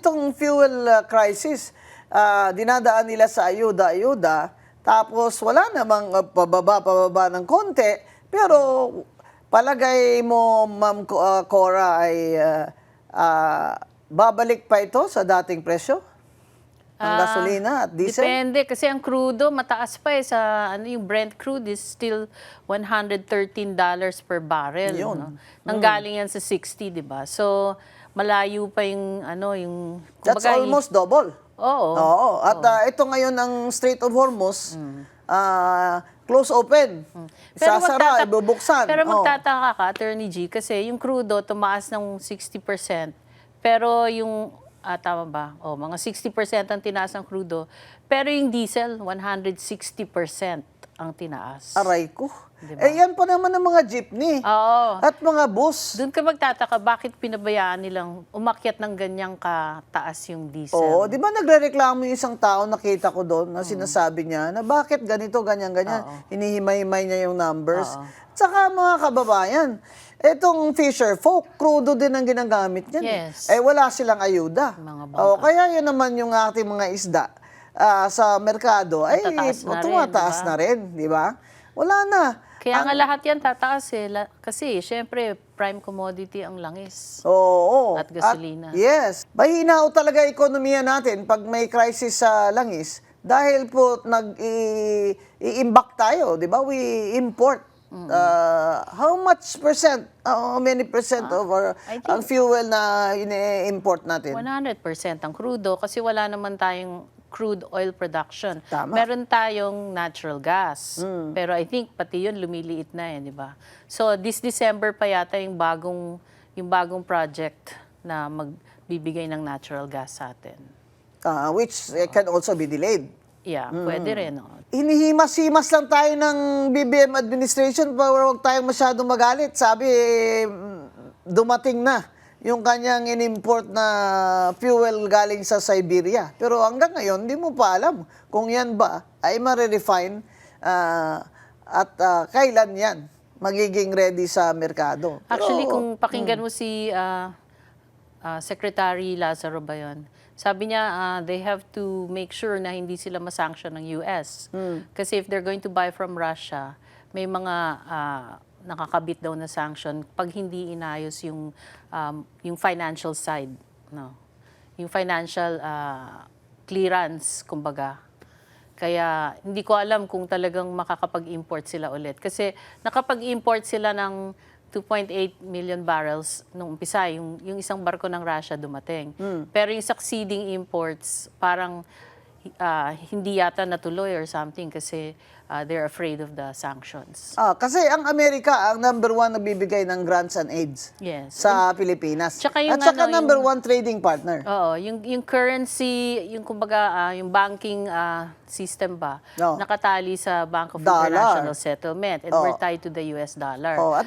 itong fuel crisis, dinadaan nila sa ayuda-ayuda, tapos wala namang pababa ng konti, pero palagay mo, Ma'am Cora, ay babalik pa ito sa dating presyo? Ang gasolina at diesel? Depende kasi ang crudo mataas pa sa yung Brent crude is still $113 per barrel. Yun. No? Nanggaling yan sa 60, 'di ba? So malayo pa yung That's almost double. Oo. Oo. At ito ngayon ang Strait of Hormuz, close open. Sasara, ibubuksan. Pero magtataka ka, Attorney G, kasi yung crudo tumaas ng 60%. Pero yung tama ba? Mga 60% ang tinaas ng crudo. Pero yung diesel, 160% ang tinaas. Aray ko. Diba? Yan pa naman ang mga jeepney. Oo. At mga bus. Doon ka magtataka, bakit pinabayaan nilang umakyat ng ganyang kataas yung diesel? Oo, di ba nagrereklamo yung isang tao, nakita ko doon, na sinasabi niya na bakit ganito, ganyan-ganyan. Hinihimay-himay niya yung numbers. Tsaka mga kababayan, etong Fisher Folk, crudo din ang ginagamit niyan. Yes. Wala silang ayuda. Kaya yun naman yung ating mga isda sa merkado, ay tumataas na rin, di ba? Wala na. Kaya nga lahat yan tataas kasi syempre prime commodity ang langis. Oo. At gasolina. Yes. Mahina talaga ekonomiya natin pag may crisis sa langis dahil po i-imbak tayo, di ba? We import. How much percent, how many percent of ang fuel na ini-import natin? 100% ang crudo kasi wala naman tayong crude oil production. Tama. Meron tayong natural gas. Pero I think pati yun lumiliit na di ba? So this December pa yata yung bagong project na magbibigay ng natural gas sa atin. Which can also be delayed. Yeah, pwede rin. Hinihimas-himas lang tayo ng BBM administration para huwag tayong masyadong magalit. Sabi, dumating na yung kanyang in-import na fuel galing sa Siberia. Pero hanggang ngayon, hindi mo pa alam kung yan ba ay ma-refine at kailan yan magiging ready sa merkado. Pero, actually, kung pakinggan mo si Secretary Lazaro ba yun? Sabi niya, they have to make sure na hindi sila masanction ng US. Kasi if they're going to buy from Russia, may mga nakakabit daw na sanction pag hindi inayos yung financial side. No? Yung financial clearance, kumbaga. Kaya hindi ko alam kung talagang makakapag-import sila ulit. Kasi nakapag-import sila ng 2.8 million barrels nung umpisa, yung isang barko ng Russia dumating. Pero yung succeeding imports, parang hindi yata natuloy or something kasi they're afraid of the sanctions. Kasi ang Amerika ang number 1 na bibigay ng grants and aids sa Pilipinas. At saka number 1 trading partner. Oo, yung currency, yung kumbaga, yung banking system ba, nakatali sa Bank of International Settlement and we're tied to the US dollar.